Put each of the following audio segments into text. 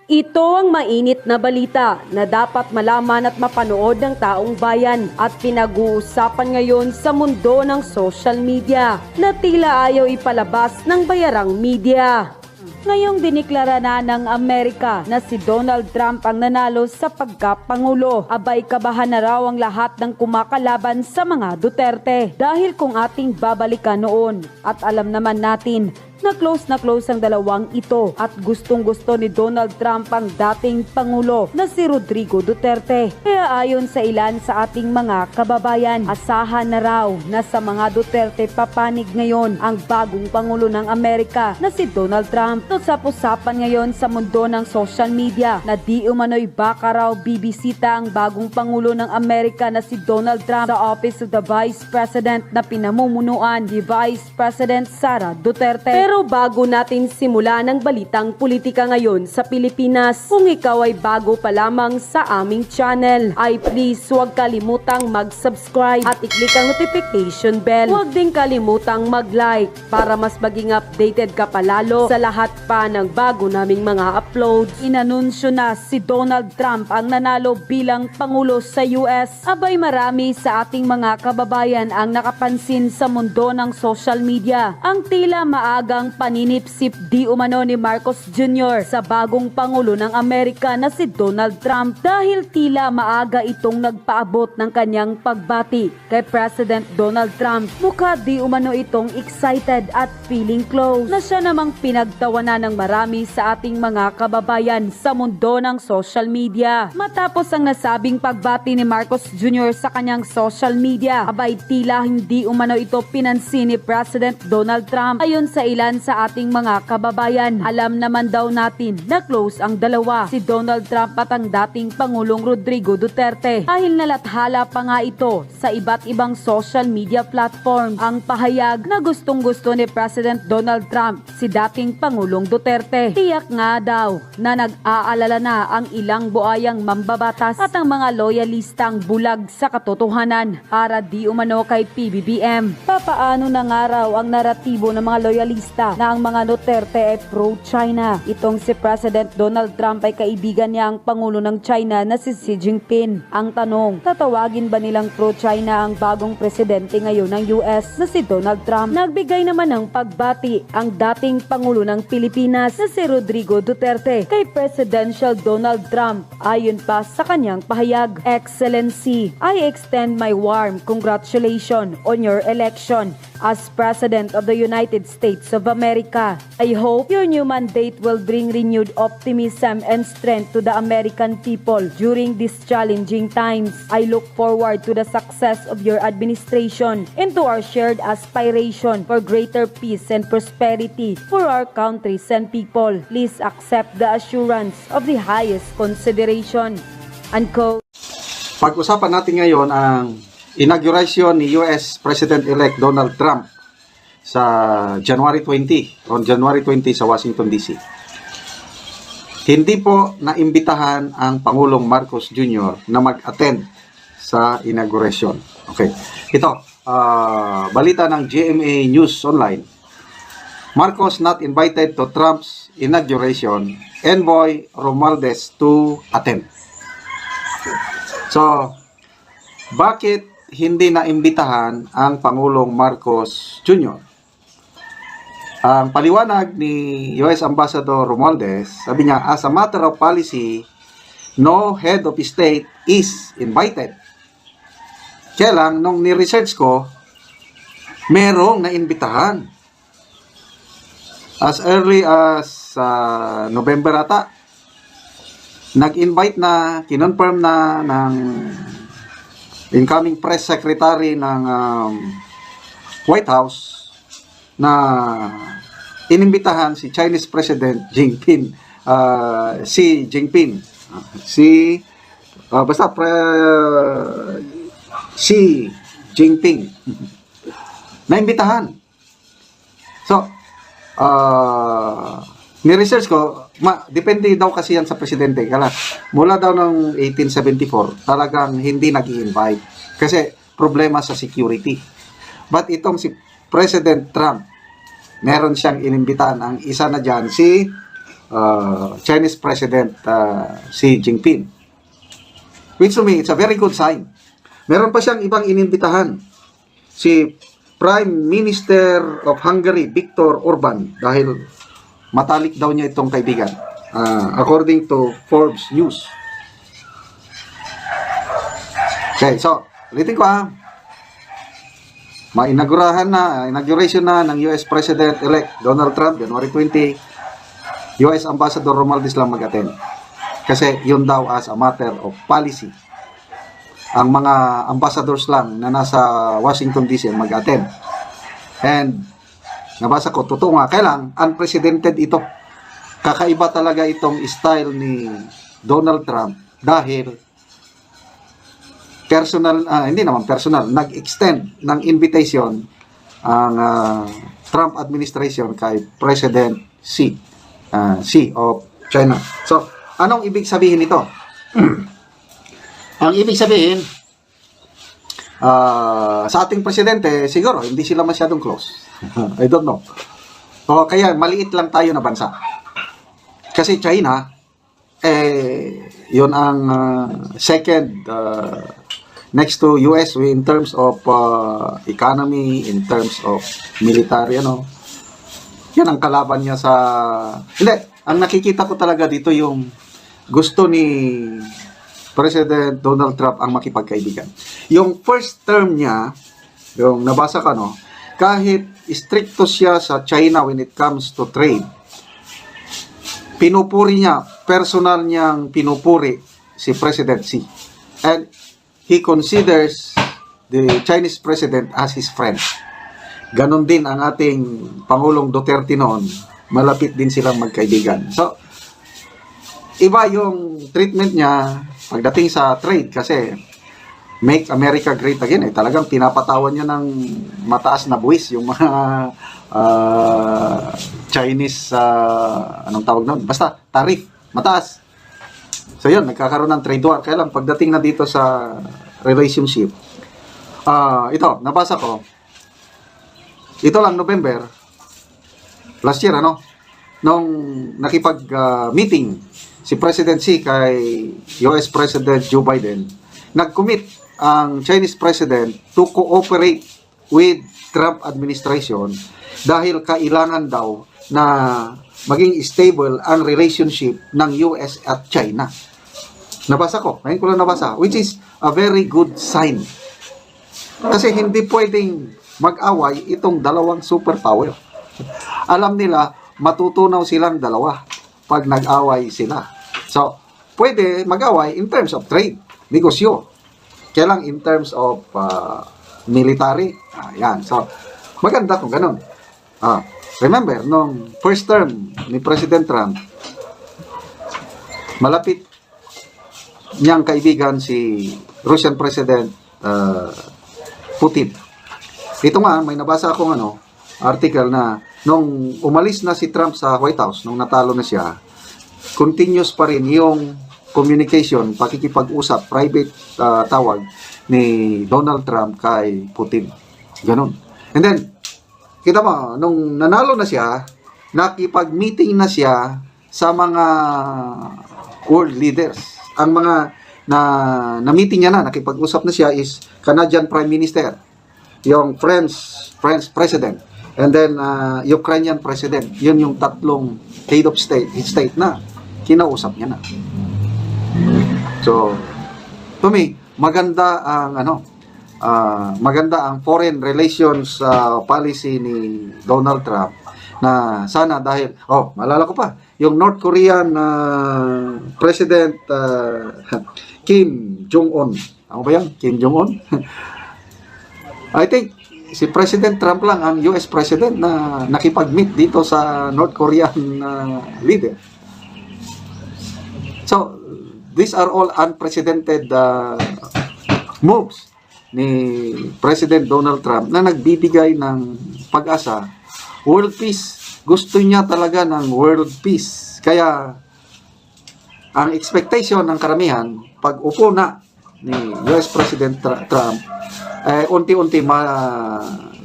Ito ang mainit na balita na dapat malaman at mapanood ng taong bayan at pinag-uusapan ngayon sa mundo ng social media na tila ayaw ipalabas ng bayarang media. Ngayong diniklara na ng Amerika na si Donald Trump ang nanalo sa pagkapangulo, abay kabahan na raw ang lahat ng kumakalaban sa mga Duterte dahil kung ating babalikan noon at alam naman natin na close ang dalawang ito at gustong-gusto ni Donald Trump ang dating Pangulo na si Rodrigo Duterte. Kaya ayon sa ilan sa ating mga kababayan, asahan na raw na sa mga Duterte papanig ngayon ang bagong Pangulo ng Amerika na si Donald Trump. Usap-usapan ngayon sa mundo ng social media na di umano'y baka raw bibisita ang bagong Pangulo ng Amerika na si Donald Trump sa Office of the Vice President na pinamumunuan ni Vice President Sara Duterte. Pero bago natin simula ng balitang politika ngayon sa Pilipinas, kung ikaw ay bago pa lamang sa aming channel, ay please huwag kalimutang mag-subscribe at i-click ang notification bell. Huwag din kalimutang mag-like para mas maging updated ka palalo sa lahat pa ng bago naming mga uploads. Inanunsyo na si Donald Trump ang nanalo bilang Pangulo sa US. Abay marami sa ating mga kababayan ang nakapansin sa mundo ng social media ang tila maagang paninipsip di umano ni Marcos Jr. sa bagong Pangulo ng Amerika na si Donald Trump dahil tila maaga itong nagpaabot ng kanyang pagbati kay President Donald Trump. Mukha di umano itong excited at feeling close na siya namang pinagtawanan ng marami sa ating mga kababayan sa mundo ng social media. Matapos ang nasabing pagbati ni Marcos Jr. sa kanyang social media, abay tila hindi umano ito pinansin ni President Donald Trump. Ayon sa ilan sa ating mga kababayan, alam naman daw natin na close ang dalawa, si Donald Trump at ang dating Pangulong Rodrigo Duterte, dahil nalathala pa nga ito sa iba't ibang social media platform ang pahayag na gustong-gusto ni President Donald Trump si dating Pangulong Duterte. Tiyak nga daw na nag-aalala na ang ilang buayang mambabatas at ang mga loyalistang bulag sa katotohanan para di umano kay PBBM. Papaano na nga raw ang naratibo ng mga loyalista na ang mga Duterte ay pro-China. Itong si President Donald Trump ay kaibigan niya ang Pangulo ng China na si Xi Jinping. Ang tanong, tatawagin ba nilang pro-China ang bagong presidente ngayon ng US na si Donald Trump? Nagbigay naman ng pagbati ang dating Pangulo ng Pilipinas na si Rodrigo Duterte kay Presidential Donald Trump. Ayon pa sa kanyang pahayag, "Excellency, I extend my warm congratulations on your election as President of the United States of America. I hope your new mandate will bring renewed optimism and strength to the American people during these challenging times. I look forward to the success of your administration and to our shared aspiration for greater peace and prosperity for our countries and people. Please accept the assurance of the highest consideration." Unquote. Pag-usapan natin ngayon ang inauguration ni US President-elect Donald Trump sa January 20 sa Washington DC. Hindi po naimbitahan ang Pangulong Marcos Jr. na mag-attend sa inauguration. Okay. Ito, balita ng GMA News Online. Marcos not invited to Trump's inauguration. Envoy Romualdez to attend. So, bakit hindi na imbitahan ang Pangulong Marcos Jr.? Ang paliwanag ni US Ambassador Romualdez, sabi niya, as a matter of policy, no head of state is invited. Kaya lang, nung ni-research ko, merong na-imbitahan. As early as November ata, nag-invite na, kinonfirm na ng incoming press secretary ng White House na inimbitahan si Chinese President Xi Jinping. Xi Jinping. Naimbitahan. So, ni-research ko, depende daw kasi yan sa presidente. Mula daw ng 1874, talagang hindi nag-i-invite. Kasi problema sa security. But itong si President Trump, meron siyang inimbitahan. Ang isa na dyan, si Chinese President Xi Jinping. Which to me, it's a very good sign. Meron pa siyang ibang inimbitahan. Si Prime Minister of Hungary, Viktor Orban, dahil matalik daw niya itong kaibigan. According to Forbes News. Okay, so, ulitin ko inauguration na ng US President-elect Donald Trump, January 20, US Ambassador Romualdez lang mag-attend. Kasi yun daw as a matter of policy. Ang mga ambassadors lang na nasa Washington DC mag-attend. And nabasa ko, totoo nga, kailang unprecedented ito. Kakaiba talaga itong style ni Donald Trump dahil hindi naman personal, nag-extend ng invitation ang Trump administration kay President Xi of China. So, anong ibig sabihin nito? Ang ibig sabihin, sa ating presidente, siguro, hindi sila masyadong close. I don't know. O kaya, maliit lang tayo na bansa. Kasi China, yun ang second next to US in terms of economy, in terms of military, yan ang kalaban niya sa... Hindi, ang nakikita ko talaga dito yung gusto ni President Donald Trump ang makipagkaibigan. Yung first term niya, yung nabasa ka, kahit stricto siya sa China when it comes to trade, pinupuri niya, personal niyang pinupuri si President Xi. And he considers the Chinese President as his friend. Ganon din ang ating Pangulong Duterte noon, malapit din silang magkaibigan. So, iba yung treatment niya pagdating sa trade kasi Make America Great Again, talagang pinapatawan niya ng mataas na buwis yung mga Chinese, anong tawag nun? Basta, tariff, mataas. So yun, nagkakaroon ng trade war. Kaya lang, pagdating na dito sa relationship, ito, nabasa ko, ito lang November, last year, nung nakipag-meeting si President Xi kay US President Joe Biden, nag-commit ang Chinese President to cooperate with Trump administration dahil kailangan daw na maging stable ang relationship ng US at China. Nabasa ko, ngayon ko lang nabasa, which is a very good sign. Kasi hindi pwedeng mag-away itong dalawang superpower. Alam nila, matutunaw silang dalawa pag nag-away sila. So, pwede mag-away in terms of trade, negosyo. Kaya lang in terms of military, yan. So, maganda kung ganun. Remember, nung first term ni President Trump, malapit niyang kaibigan si Russian President Putin. Ito nga, may nabasa akong article na nung umalis na si Trump sa White House, nung natalo na siya, continuous pa rin yung communication, pakikipag-usap, private tawag ni Donald Trump kay Putin. Ganun. And then, kita mo, nung nanalo na siya, nakipag-meeting na siya sa mga world leaders. Ang mga na-meeting niya nakipag-usap na siya is Canadian Prime Minister, yung French President, and then Ukrainian President. Yun yung tatlong head of state na kinausap niya na. So, to me, maganda ang foreign relations policy ni Donald Trump na sana dahil, maalala ko pa, yung North Korean President Kim Jong-un. Ano ba yan? Kim Jong-un? I think si President Trump lang ang US President na nakipag-meet dito sa North Korean leader. So, these are all unprecedented moves ni President Donald Trump na nagbibigay ng pag-asa. World peace. Gusto niya talaga ng world peace. Kaya, ang expectation ng karamihan, pag upo na ni US President Trump, unti-unti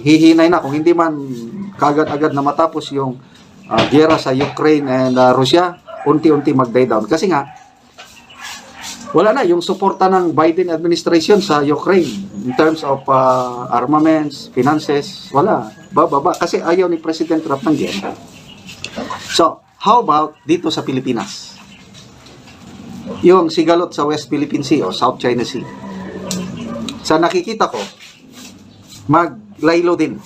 hihinay na. Kung hindi man kagad-agad na matapos yung giyera sa Ukraine and Russia, unti-unti mag-die down. Kasi nga, wala na yung suporta ng Biden administration sa Ukraine in terms of armaments, finances, wala. Bababa. Kasi ayaw ni President Trump ng gera. So, how about dito sa Pilipinas? Yung sigalot sa West Philippine Sea o South China Sea. Sa nakikita ko, maglaylo din.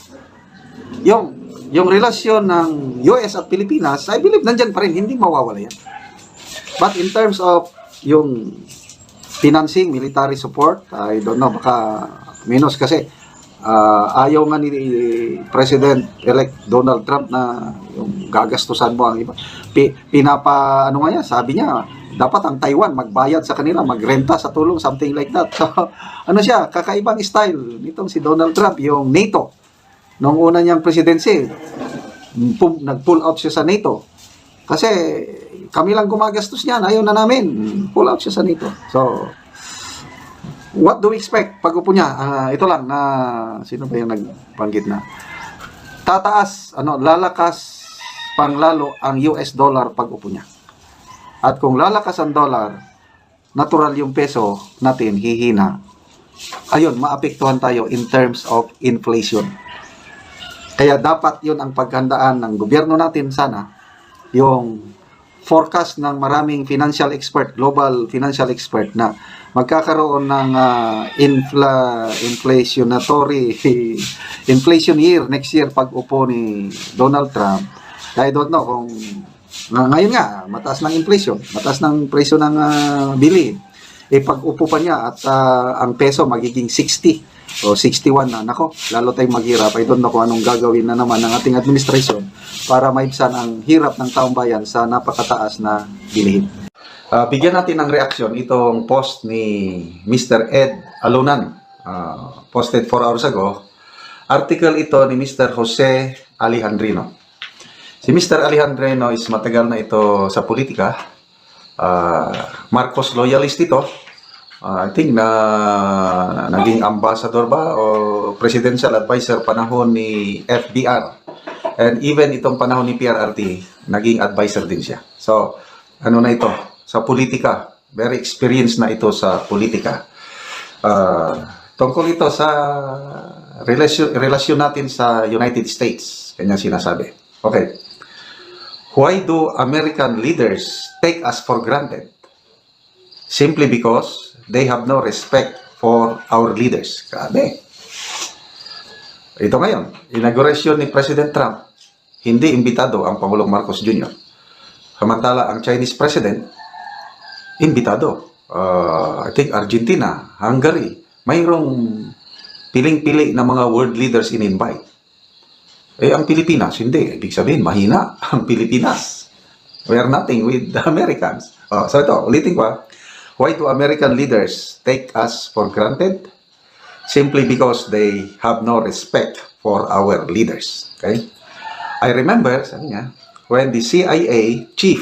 Yung relasyon ng US at Pilipinas, I believe nandyan pa rin, hindi mawawala yan. But in terms of yung financing, military support, I don't know, baka minus kasi ayaw nga ni President-elect Donald Trump na yung gagastusan mo ang iba. Ano nga yan, sabi niya, dapat ang Taiwan magbayad sa kanila, magrenta sa tulong, something like that. So, ano siya, kakaibang style nitong si Donald Trump, yung NATO. Noong una niyang presidency, nag-pull out siya sa NATO. Kasi kami lang gumagastos niyan, ayaw na namin. Pull out siya sa NATO. So, what do we expect pag upo niya? Ito lang na, sino ba yung nagbanggit na? Tataas, lalakas panglalo ang US dollar pag upo niya. At kung lalakas ang dollar, natural yung peso natin hihina. Ayun, maapektuhan tayo in terms of inflation. Kaya dapat yun ang paghandaan ng gobyerno natin sana, yung forecast ng maraming financial expert, global financial expert na magkakaroon ng inflation year next year pag upo ni Donald Trump. I don't know kung ngayon nga, mataas ng inflation, mataas ng presyo ng bili. Pag upo pa niya at ang peso magiging 60 o 61 na, nako, lalo tayong maghirap. I don't know kung anong gagawin na naman ng ating administrasyon para maibsan ang hirap ng taong bayan sa napakataas na bilihin. Bigyan natin ng reaksyon itong post ni Mr. Ed Alunan, posted 4 hours ago. Article ito ni Mr. Jose Alejandrino. Si Mr. Alejandrino is matagal na ito sa politika. Marcos loyalist ito. I think na naging ambassador ba o presidential advisor panahon ni FDR. And even itong panahon ni PRRT, naging advisor din siya. So, ano na ito? Sa politika. Very experienced na ito sa politika. Tungkol ito sa relasyon natin sa United States. Kanya sinasabi. Okay. Why do American leaders take us for granted? Simply because they have no respect for our leaders. Grabe. Ito ngayon, inauguration ni President Trump, hindi imbitado ang Pangulong Marcos Jr. Samantala, ang Chinese President, imbitado. I think Argentina, Hungary, mayroong piling-pili na mga world leaders in-invite. Ang Pilipinas, hindi. Ibig sabihin, mahina ang Pilipinas. We are nothing with the Americans. So ito, ulitin ko. Why do American leaders take us for granted? Simply because they have no respect for our leaders. Okay? I remember, sabi niya, when the CIA chief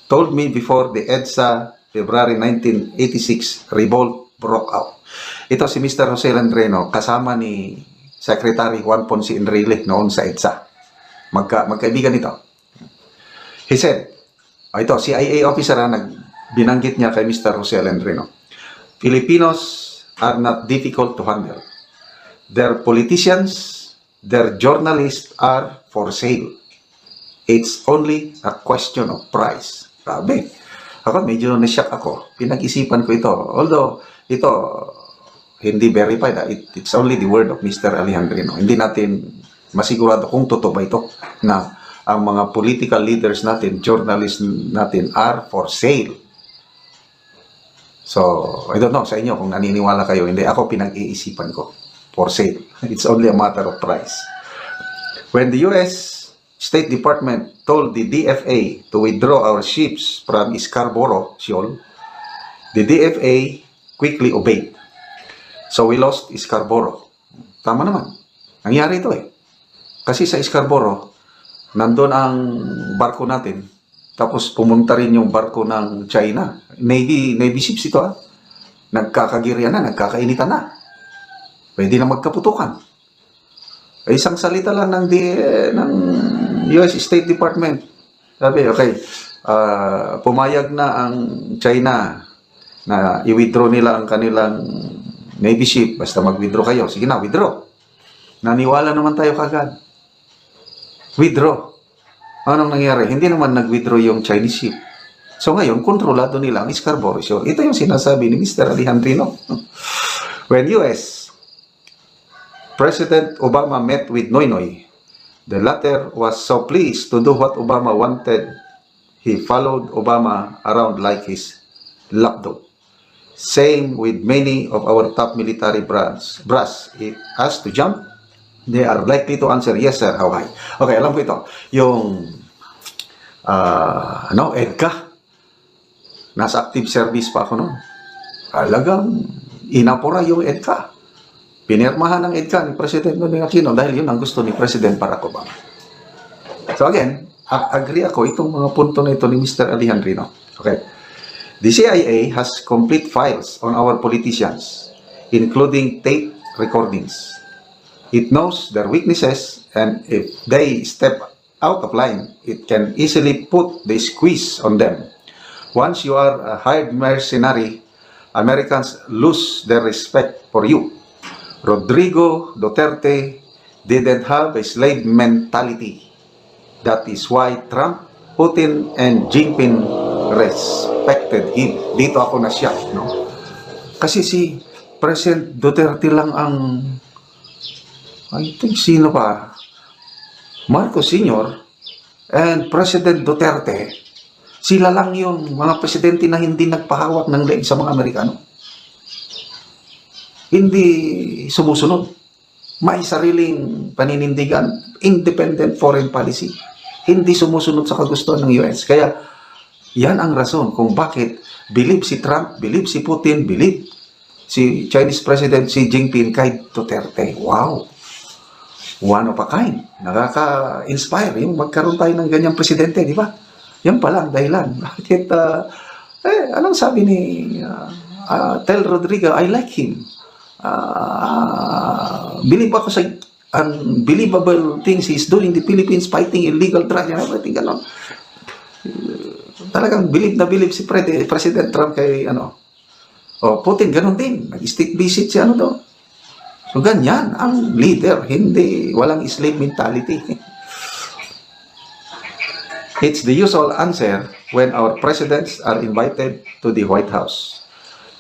told me before the EDSA February 1986 revolt broke out. Ito si Mr. Jose Alejandrino, kasama ni Secretary Juan Ponce Enrile noon sa EDSA. Magkaibigan ito. He said, ito, CIA officer binanggit niya kay Mr. Jose Alejandrino, Filipinos are not difficult to handle. Their politicians, their journalists are for sale. It's only a question of price. Grabe. Ako, medyo na-shock ako. Pinag-isipan ko ito. Although, ito, hindi verified. It's only the word of Mr. Alejandrino. Hindi natin masigurado kung totoo ba ito na ang mga political leaders natin, journalists natin are for sale. So, I don't know sa inyo kung naniniwala kayo. Hindi, ako pinag-iisipan ko. For sale. It's only a matter of price. When the U.S. State Department told the DFA to withdraw our ships from Scarborough, Shoal, the DFA quickly obeyed. So, we lost Scarborough. Tama naman. Nangyari ito eh. Kasi sa Scarborough, nandun ang barko natin. Tapos pumunta rin yung barko ng China. Navy ships ito ha. Nagkakagirya na, nagkakainitan na. Pwede na magkaputukan. Isang salita lang ng US State Department. Sabi, okay, pumayag na ang China na i-withdraw nila ang kanilang Navy ship. Basta mag-withdraw kayo. Sige na, withdraw. Naniwala naman tayo kagad. Withdraw. Anong nangyari? Hindi naman nag-withdraw yung Chinese ship. So ngayon, kontrolado nila ang Scarborough Shoal. Ito yung sinasabi ni Mr. Alejandrino. When US President Obama met with Noynoy, the latter was so pleased to do what Obama wanted. He followed Obama around like his lapdog. Same with many of our top military brass. If asked to jump, they are likely to answer, yes sir, how high? Okay, alam ko ito. Yung EDCA. Nasa active service pa ako noon. Talagang inapura yung EDCA. Pinirmahan ng EDCA ni President Ninoy Aquino dahil yun ang gusto ni President Barack Obama. So again, agree ako itong mga punto na ito ni Mr. Alejandrino. Okay. The CIA has complete files on our politicians, including tape recordings. It knows their weaknesses, and if they step out of line, it can easily put the squeeze on them. Once you are a hired mercenary, Americans lose their respect for you. Rodrigo Duterte didn't have a slave mentality. That is why Trump, Putin, and Jinping respected him. Dito ako na siya, no? Kasi si President Duterte lang ang, I think sino pa? Marcos Sr. and President Duterte, sila lang yung mga presidente na hindi nagpahawak ng leeg sa mga Amerikano. Hindi sumusunod. May sariling paninindigan, independent foreign policy. Hindi sumusunod sa kagustuhan ng US. Kaya, yan ang rason kung bakit believe si Trump, believe si Putin, believe si Chinese President Xi Jinping kay Duterte. Wow! One of a kind. Nakaka-inspire yung magkaroon tayo ng ganyang presidente, di ba? Yan pala ang dahilan. Bakit, anong sabi ni Tel Rodrigo, I like him. Believe ako sa unbelievable things he's doing in the Philippines, fighting illegal drugs and everything, gano'n. Talagang believe na believe si President Trump kay, Putin, gano'n din. Nag-state visit si to. So, ganyan ang leader, hindi, walang slave mentality. It's the usual answer when our presidents are invited to the White House.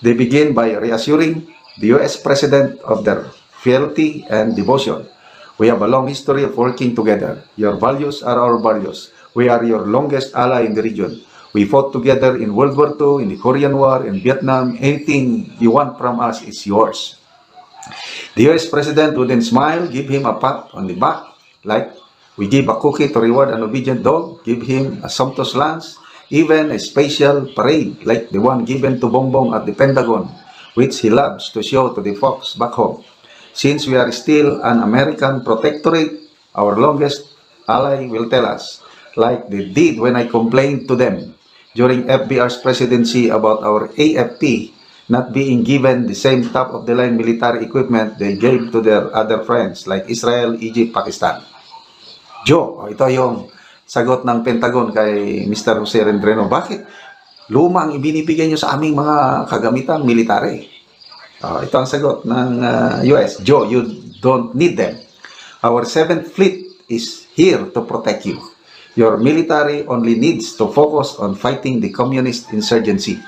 They begin by reassuring the U.S. President of their fealty and devotion. We have a long history of working together. Your values are our values. We are your longest ally in the region. We fought together in World War II, in the Korean War, in Vietnam. Anything you want from us is yours. The U.S. President would then smile, give him a pat on the back, like we give a cookie to reward an obedient dog, give him a sumptuous lunch, even a special parade like the one given to Bongbong at the Pentagon, which he loves to show to the folks back home. Since we are still an American protectorate, our longest ally will tell us, like they did when I complained to them during FBR's presidency about our AFP not being given the same top-of-the-line military equipment they gave to their other friends like Israel, Egypt, Pakistan. Joe, ito yung sagot ng Pentagon kay Mr. Jose Rendreno. Bakit? Luma ang ibinibigay nyo sa aming mga kagamitang military. Ito ang sagot ng US. Joe, you don't need them. Our 7th Fleet is here to protect you. Your military only needs to focus on fighting the communist insurgency.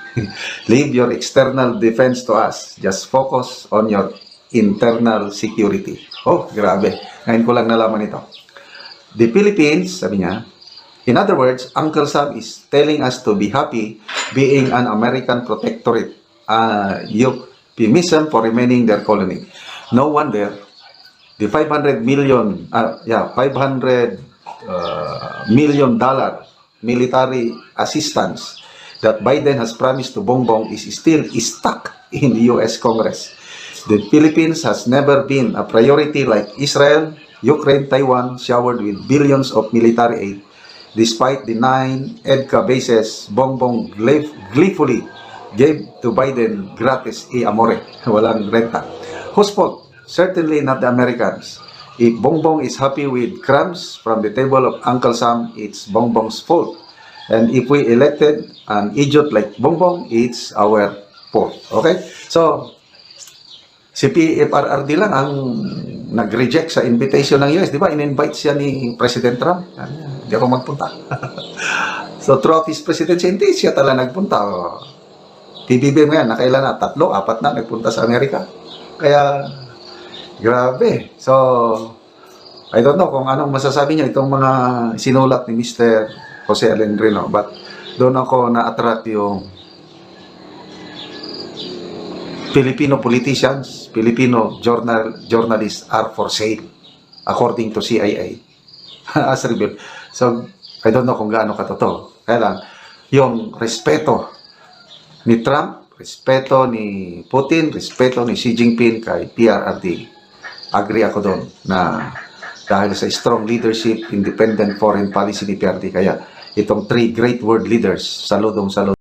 Leave your external defense to us. Just focus on your internal security. Oh, grabe. Ngayon ko lang nalaman ito. The Philippines, sabi niya, in other words, Uncle Sam is telling us to be happy being an American protectorate. Euphemism for remaining their colony. No wonder the $500 million dollar military assistance that Biden has promised to Bongbong is still stuck in the U.S. Congress. The Philippines has never been a priority like Israel, Ukraine, Taiwan, showered with billions of military aid. Despite the 9 EDCA bases, Bongbong gleefully gave to Biden gratis amore. Walang renta. Whose fault? Certainly not the Americans. If Bongbong is happy with crumbs from the table of Uncle Sam, it's Bongbong's fault. And if we elected an idiot like Bongbong, it's our fault. Okay? So, si PFRRD lang ang nag-reject sa invitation ng US. Di ba? In-invite siya ni President Trump. Hindi ako magpunta. So, throughout his presidency, hindi siya talaga nagpunta. PBB mo yan, nakailan na? 3, 4 na nagpunta sa Amerika. Kaya, grabe. So, I don't know kung anong masasabi niya itong mga sinulat ni Mr. Jose Alendrino. But, doon ako na-attract yung Filipino politicians, Filipino journalists are for sale according to CIA as revealed. So, I don't know kung gaano katotoo. Kaya lang, yung respeto ni Trump, respeto ni Putin, respeto ni Xi Jinping kay PRRD. Agree ako doon na dahil sa strong leadership, independent foreign policy ni PRRD, kaya itong 3 great world leaders, saludong-salud.